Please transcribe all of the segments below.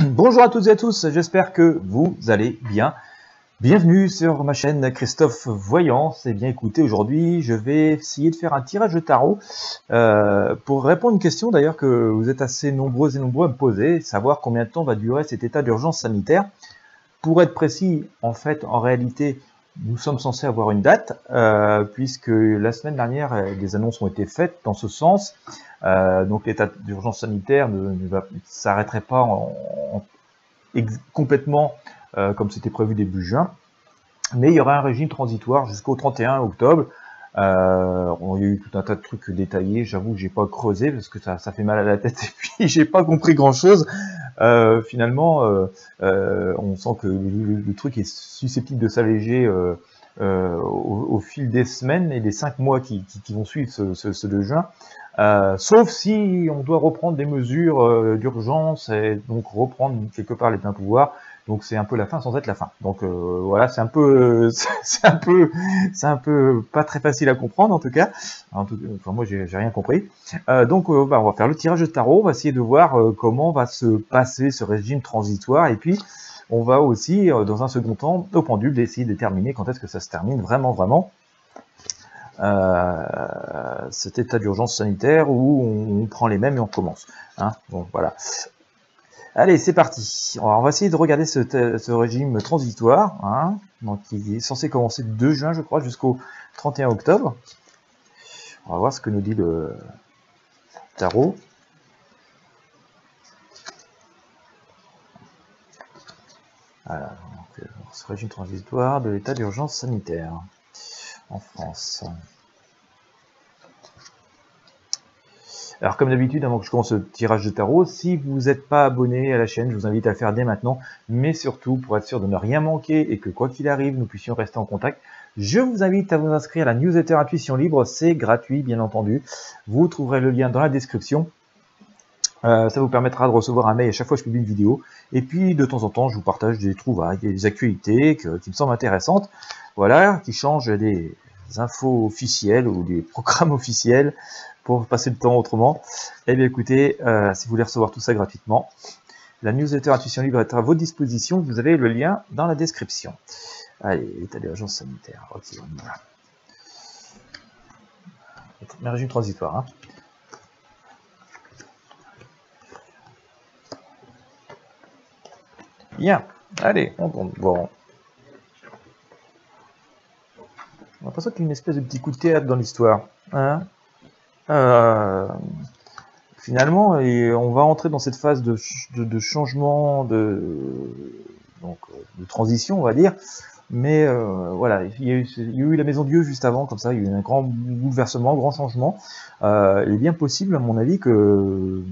Bonjour à toutes et à tous, j'espère que vous allez bien. Bienvenue sur ma chaîne Christophe Voyance. Et bien écoutez, aujourd'hui je vais essayer de faire un tirage de tarot pour répondre à une question d'ailleurs que vous êtes assez nombreux et nombreux à me poser, savoir combien de temps va durer cet état d'urgence sanitaire. Pour être précis, en fait, en réalité, nous sommes censés avoir une date, puisque la semaine dernière, des annonces ont été faites dans ce sens. Donc l'état d'urgence sanitaire ne s'arrêterait pas complètement comme c'était prévu début juin, mais il y aura un régime transitoire jusqu'au 31 octobre. Il y a eu tout un tas de trucs détaillés, j'avoue que j'ai pas creusé parce que ça fait mal à la tête et puis j'ai pas compris grand chose. Finalement, on sent que le truc est susceptible de s'alléger au fil des semaines et des 5 mois qui vont suivre ce 2 juin. Sauf si on doit reprendre des mesures d'urgence et donc reprendre quelque part les pleins pouvoirs. Donc c'est un peu la fin sans être la fin. Donc voilà, c'est un peu pas très facile à comprendre en tout cas. Enfin moi j'ai rien compris. Donc on va faire le tirage de tarot. On va essayer de voir comment va se passer ce régime transitoire et puis on va aussi dans un second temps au pendule essayer de déterminer quand est-ce que ça se termine vraiment. Cet état d'urgence sanitaire où on prend les mêmes et on commence. Hein, bon, voilà. Allez, c'est parti. Alors, on va essayer de regarder ce régime transitoire, hein, donc qui est censé commencer le 2 juin, je crois, jusqu'au 31 octobre. On va voir ce que nous dit le tarot. Voilà, donc, ce régime transitoire de l'état d'urgence sanitaire en France. Alors comme d'habitude, avant que je commence le tirage de tarot, si vous n'êtes pas abonné à la chaîne, je vous invite à le faire dès maintenant, mais surtout pour être sûr de ne rien manquer et que quoi qu'il arrive, nous puissions rester en contact, je vous invite à vous inscrire à la newsletter Intuition Libre, c'est gratuit bien entendu, vous trouverez le lien dans la description. Ça vous permettra de recevoir un mail à chaque fois que je publie une vidéo, et puis de temps en temps je vous partage des trouvailles, des actualités qui me semblent intéressantes, voilà, qui changent des infos officielles ou des programmes officiels, pour passer le temps autrement. Eh bien écoutez, si vous voulez recevoir tout ça gratuitement, la newsletter Intuition Libre est à votre disposition, vous avez le lien dans la description. Allez, état d'urgence sanitaire, ok, voilà. Un régime transitoire, hein. Bien, allez, on tombe. Bon. J'ai l'impression qu'il y a une espèce de petit coup de théâtre dans l'histoire, hein. Finalement, on va entrer dans cette phase de changement, de transition, on va dire. Mais voilà, il y a eu la Maison Dieu juste avant, comme ça, il y a eu un grand bouleversement, un grand changement. Il est bien possible, à mon avis, que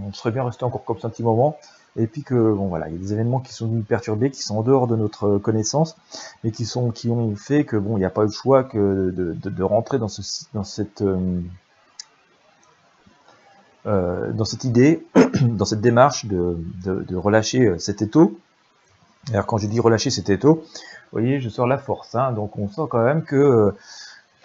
on serait bien resté encore comme ça un petit moment. Et puis que, bon voilà, il y a des événements qui sont venus perturber, qui sont en dehors de notre connaissance, mais qui ont fait que, bon, il n'y a pas eu le choix que de rentrer dans cette idée, dans cette démarche de relâcher cet étau. Alors quand je dis relâcher cet étau, vous voyez, je sors la force, hein, donc on sent quand même que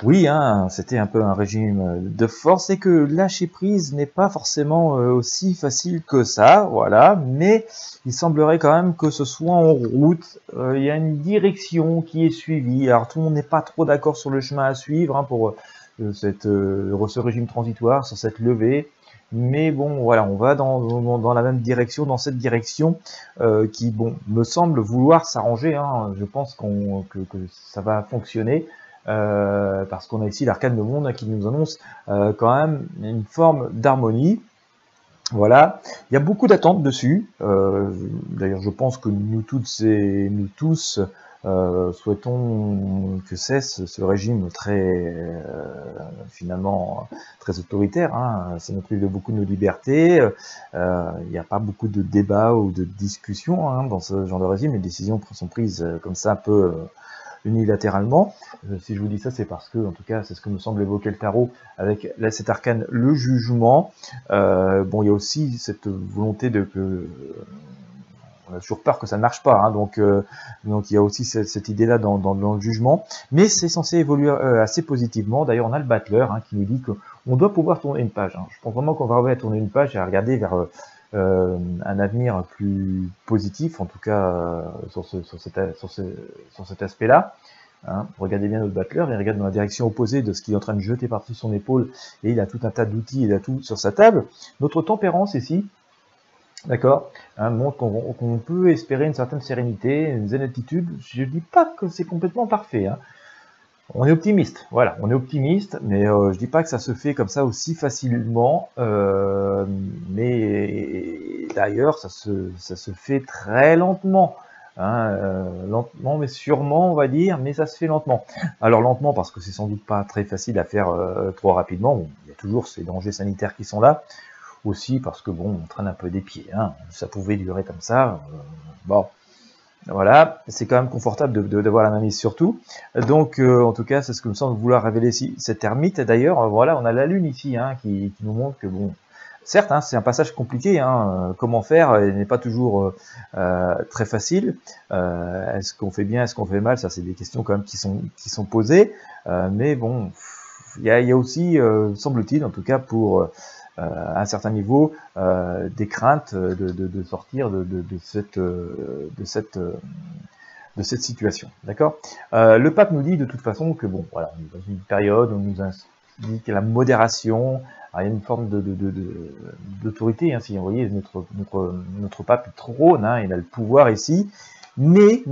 oui, hein, c'était un peu un régime de force et que lâcher prise n'est pas forcément aussi facile que ça, voilà, mais il semblerait quand même que ce soit en route, il y a une direction qui est suivie, alors tout le monde n'est pas trop d'accord sur le chemin à suivre, hein, pour ce régime transitoire, sur cette levée. Mais bon, voilà, on va dans la même direction, dans cette direction qui, bon, me semble vouloir s'arranger. Hein. Je pense que ça va fonctionner parce qu'on a ici l'arcane de monde qui nous annonce quand même une forme d'harmonie. Voilà, il y a beaucoup d'attentes dessus. D'ailleurs, je pense que nous toutes et nous tous souhaitons que cesse ce régime très finalement très autoritaire, hein. Ça nous prive de beaucoup de nos libertés. Il n'y a pas beaucoup de débats ou de discussions, hein, dans ce genre de régime. Les décisions sont prises comme ça un peu unilatéralement. Si je vous dis ça, c'est parce que, en tout cas, c'est ce que me semble évoquer le tarot avec cet arcane, le jugement. Bon, il y a aussi cette volonté on a toujours peur que ça ne marche pas, hein, donc il y a aussi cette idée-là dans le jugement, mais c'est censé évoluer assez positivement. D'ailleurs, on a le battleur, hein, qui nous dit qu'on doit pouvoir tourner une page. Hein. Je pense vraiment qu'on va tourner une page et à regarder vers un avenir plus positif, en tout cas sur cet aspect-là. Hein. Regardez bien notre battleur, il regarde dans la direction opposée de ce qu'il est en train de jeter par-dessus son épaule, et il a tout un tas d'outils et d'atouts sur sa table. Notre tempérance ici, d'accord, hein, montre qu'on peut espérer une certaine sérénité, une zen attitude. Je ne dis pas que c'est complètement parfait, hein. On est optimiste, voilà, on est optimiste, mais je dis pas que ça se fait comme ça aussi facilement, mais d'ailleurs ça se fait très lentement, hein, lentement mais sûrement on va dire, mais ça se fait lentement. Alors lentement parce que c'est sans doute pas très facile à faire trop rapidement, bon, il y a toujours ces dangers sanitaires qui sont là, aussi parce que bon, on traîne un peu des pieds, hein, ça pouvait durer comme ça, bon. Voilà, c'est quand même confortable d'avoir la main mise sur tout. Donc, en tout cas, c'est ce que me semble vouloir révéler ici cette ermite. Et d'ailleurs, voilà, on a la lune ici, hein, qui nous montre que, bon, certes, hein, c'est un passage compliqué, hein, comment faire, il n'est pas toujours très facile. Est-ce qu'on fait bien, est-ce qu'on fait mal, ça c'est des questions quand même qui sont posées. Mais bon, il y a aussi, semble-t-il, en tout cas pour à un certain niveau, des craintes de sortir de cette situation. D'accord. Le pape nous dit de toute façon que bon, voilà, on est dans une période où on nous indique la modération. Alors, il y a une forme d'autorité, hein, si vous voyez notre pape trône, hein, il a le pouvoir ici, mais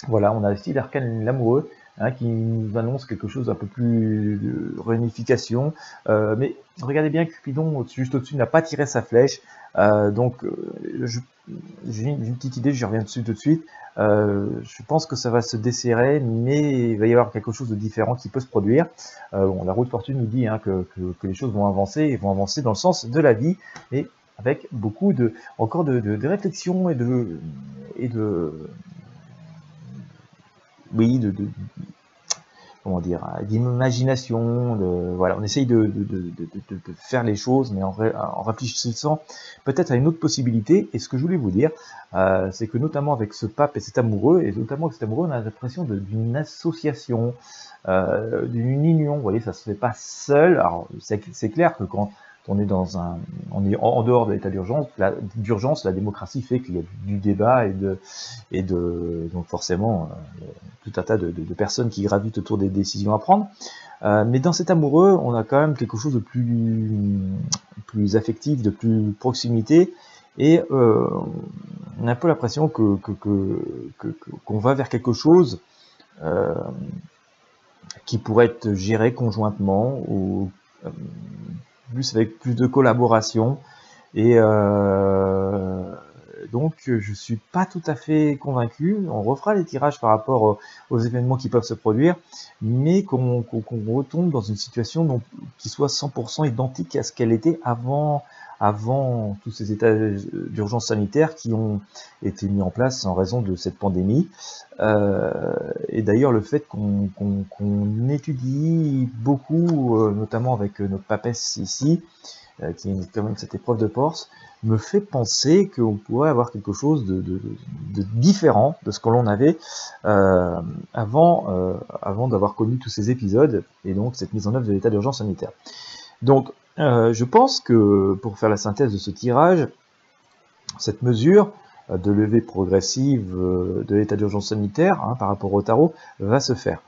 voilà, on a aussi l'arcane l'amoureux, hein, qui nous annonce quelque chose d'un peu plus de réunification. Mais regardez bien, Cupidon, juste au-dessus, n'a pas tiré sa flèche. Donc, j'ai une petite idée, j'y reviens dessus tout de suite. Je pense que ça va se desserrer, mais il va y avoir quelque chose de différent qui peut se produire. Bon, la roue de fortune nous dit, hein, que les choses vont avancer dans le sens de la vie, mais avec beaucoup encore de réflexion et oui, comment dire, d'imagination, voilà, on essaye de faire les choses, mais en réfléchissant peut-être à une autre possibilité. Et ce que je voulais vous dire, c'est que notamment avec ce pape et cet amoureux, on a l'impression d'une association, d'une union. Vous voyez, ça se fait pas seul. Alors, c'est clair que quand on est on est en dehors de l'état d'urgence, la démocratie fait qu'il y a du débat donc forcément tout un tas de personnes qui gravitent autour des décisions à prendre. Mais dans cet amoureux, on a quand même quelque chose de plus affectif, de plus proximité, et on a un peu l'impression qu'on va vers quelque chose qui pourrait être géré conjointement, ou plus avec plus de collaboration, et donc je suis pas tout à fait convaincu. On refera les tirages par rapport aux événements qui peuvent se produire, mais qu'on retombe dans une situation qui soit 100% identique à ce qu'elle était avant tous ces états d'urgence sanitaire qui ont été mis en place en raison de cette pandémie. Et d'ailleurs, le fait qu'on étudie beaucoup, notamment avec notre papesse ici, qui est quand même cette épreuve de force, me fait penser qu'on pourrait avoir quelque chose de différent de ce que l'on avait avant d'avoir connu tous ces épisodes, et donc cette mise en œuvre de l'état d'urgence sanitaire. Donc, je pense que, pour faire la synthèse de ce tirage, cette mesure de levée progressive de l'état d'urgence sanitaire, hein, par rapport au tarot, va se faire.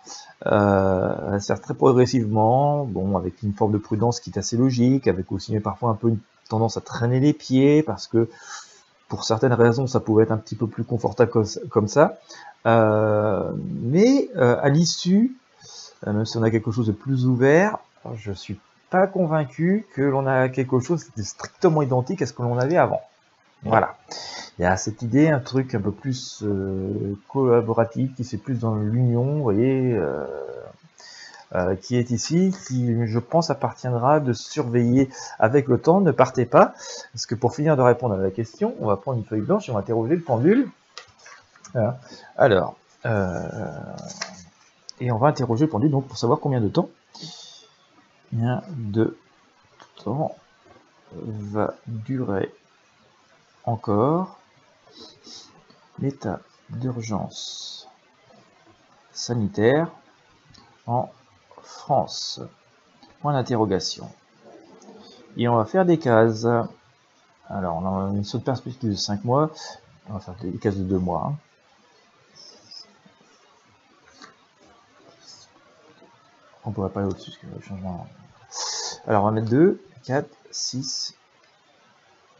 Va se faire très progressivement, bon, avec une forme de prudence qui est assez logique, avec aussi parfois un peu une tendance à traîner les pieds, parce que pour certaines raisons ça pouvait être un petit peu plus confortable comme ça, mais à l'issue, même si on a quelque chose de plus ouvert, je suis pas convaincu que l'on a quelque chose de strictement identique à ce que l'on avait avant. Voilà, il y a cette idée, un truc un peu plus collaboratif, qui c'est plus dans l'union, vous voyez, qui est ici, qui je pense appartiendra de surveiller avec le temps. Ne partez pas, parce que pour finir de répondre à la question, on va prendre une feuille blanche et on va interroger le pendule. Voilà. Alors, et on va interroger le pendule donc pour savoir combien de temps va durer encore l'état d'urgence sanitaire en France. Point d'interrogation. Et on va faire des cases. Alors, on a une saut de perspective de 5 mois. On va faire des cases de 2 mois. Hein. On pourrait pas aller au-dessus, parce que le changement... Alors, on va mettre 2, 4, 6,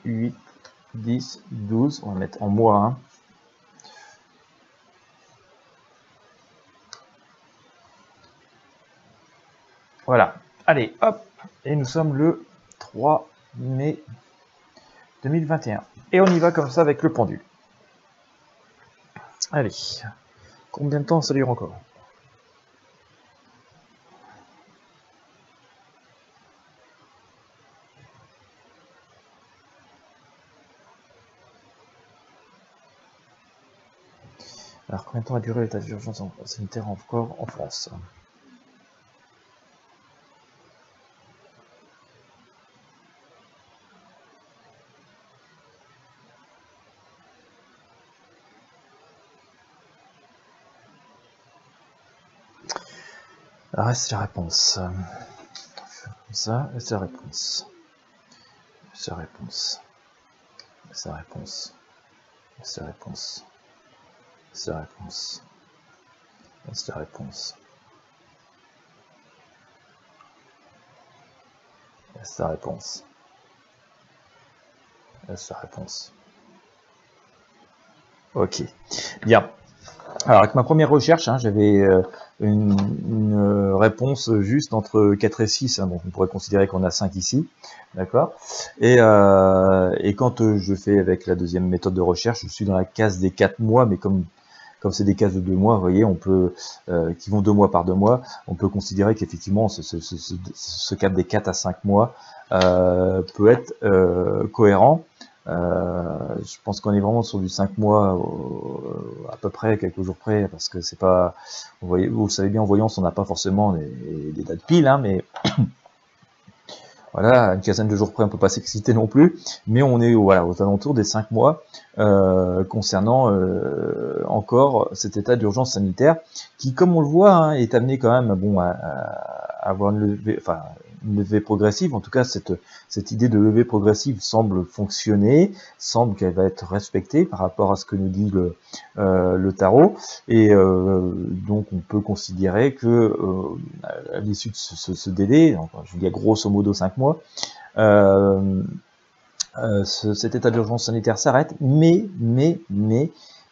8, 10, 12. On va mettre en mois. Hein. Voilà. Allez, hop. Et nous sommes le 3 mai 2021. Et on y va comme ça avec le pendule. Allez. Combien de temps ça dure encore? Alors, combien de temps a duré l'état d'urgence sanitaire encore en France? Alors, c'est la réponse. Comme ça, c'est la réponse. C'est la réponse. C'est la réponse. C'est la réponse. C'est la réponse. C'est la réponse. C'est la réponse. C'est la réponse. Ok. Bien. Alors, avec ma première recherche, hein, j'avais une réponse juste entre 4 et 6, hein, donc on pourrait considérer qu'on a 5 ici, d'accord. Et quand je fais avec la deuxième méthode de recherche, je suis dans la case des 4 mois, mais comme c'est des cases de 2 mois, vous voyez, on peut, qui vont 2 mois par 2 mois, on peut considérer qu'effectivement, ce cap des 4 à 5 mois peut être cohérent. Je pense qu'on est vraiment sur du 5 mois à peu près, quelques jours près, parce que c'est pas, vous le savez bien, en voyance, on n'a pas forcément des dates piles, hein, mais voilà, une quinzaine de jours près, on peut pas s'exciter non plus, mais on est voilà, aux alentours des 5 mois concernant encore cet état d'urgence sanitaire, qui, comme on le voit, hein, est amené quand même bon, à avoir une levée progressive. En tout cas, cette idée de levée progressive semble fonctionner, semble qu'elle va être respectée par rapport à ce que nous dit le tarot, et donc on peut considérer que à l'issue de ce délai, donc, je vous dis grosso modo 5 mois, cet état d'urgence sanitaire s'arrête, mais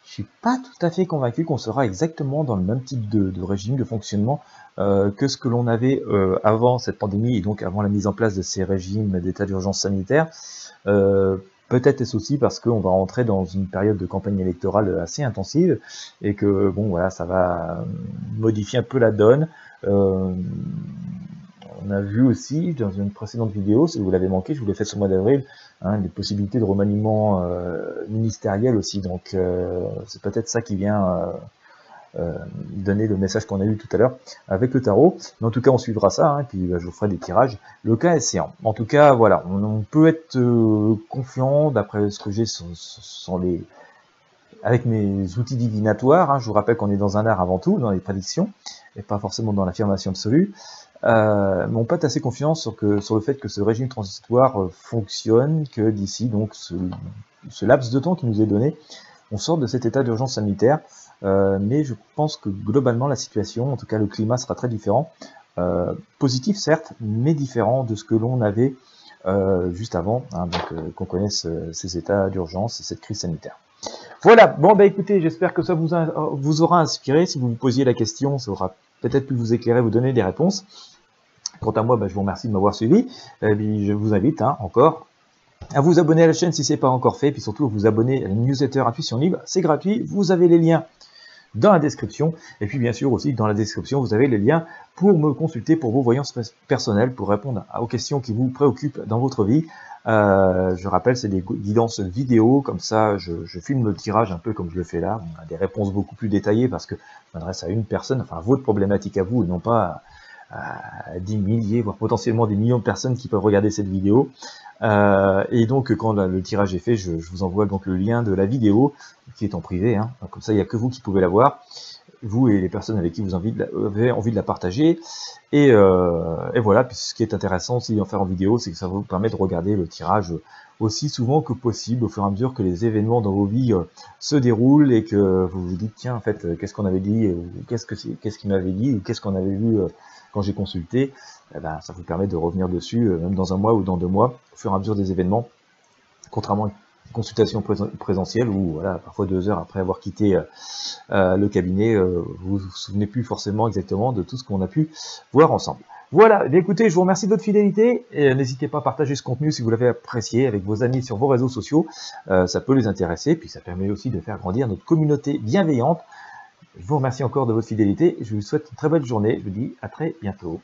je suis pas tout à fait convaincu qu'on sera exactement dans le même type de régime de fonctionnement que ce que l'on avait avant cette pandémie, et donc avant la mise en place de ces régimes d'état d'urgence sanitaire. Peut-être est-ce aussi parce qu'on va rentrer dans une période de campagne électorale assez intensive, et que bon voilà, ça va modifier un peu la donne. On a vu aussi dans une précédente vidéo, si vous l'avez manqué, je vous l'ai fait ce mois d'avril, hein, des possibilités de remaniement ministériel aussi, donc c'est peut-être ça qui vient donner le message qu'on a eu tout à l'heure avec le tarot. Mais en tout cas, on suivra ça, hein, et puis je vous ferai des tirages le cas échéant. En tout cas, voilà, on peut être confiant d'après ce que j'ai avec mes outils divinatoires. Hein. Je vous rappelle qu'on est dans un art avant tout, dans les prédictions, et pas forcément dans l'affirmation absolue. Mais on peut être assez confiant sur le fait que ce régime transitoire fonctionne, que d'ici donc ce laps de temps qui nous est donné, on sort de cet état d'urgence sanitaire. Mais je pense que globalement la situation, en tout cas le climat, sera très différent, positif certes, mais différent de ce que l'on avait juste avant, hein, donc qu'on connaisse ces états d'urgence et cette crise sanitaire. Voilà, bon bah écoutez, j'espère que ça vous aura inspiré. Si vous vous posiez la question, ça aura peut-être pu vous éclairer, vous donner des réponses. Quant à moi, bah, je vous remercie de m'avoir suivi. Et puis, je vous invite encore à vous abonner à la chaîne si ce n'est pas encore fait, puis surtout à vous abonner à la newsletter Intuition Libre. C'est gratuit, vous avez les liens dans la description, et puis bien sûr aussi dans la description vous avez les liens pour me consulter pour vos voyances personnelles, pour répondre aux questions qui vous préoccupent dans votre vie. Je rappelle, c'est des guidances vidéo, comme ça je filme le tirage un peu comme je le fais là. On a des réponses beaucoup plus détaillées parce que je m'adresse à une personne, enfin à votre problématique à vous, et non pas à des milliers, voire potentiellement des millions de personnes qui peuvent regarder cette vidéo. Et donc quand le tirage est fait, je vous envoie donc le lien de la vidéo qui est en privé, hein. Comme ça il n'y a que vous qui pouvez la voir. vous et les personnes avec qui vous avez envie de la partager. Et voilà, puis ce qui est intéressant aussi d'en faire en vidéo, c'est que ça vous permet de regarder le tirage aussi souvent que possible, au fur et à mesure que les événements dans vos vies se déroulent et que vous vous dites, tiens, en fait, qu'est-ce qu'on avait dit, ou qu'est-ce qu'il m'avait dit, ou qu'est-ce qu'on avait vu quand j'ai consulté. Eh ben, ça vous permet de revenir dessus, même dans un mois ou dans 2 mois, au fur et à mesure des événements, contrairement à une consultation présentielle où, voilà, parfois 2 heures après avoir quitté le cabinet, vous vous souvenez plus forcément exactement de tout ce qu'on a pu voir ensemble. Voilà, bien écoutez, je vous remercie de votre fidélité, et n'hésitez pas à partager ce contenu si vous l'avez apprécié avec vos amis sur vos réseaux sociaux, ça peut les intéresser, puis ça permet aussi de faire grandir notre communauté bienveillante. Je vous remercie encore de votre fidélité, je vous souhaite une très belle journée, je vous dis à très bientôt.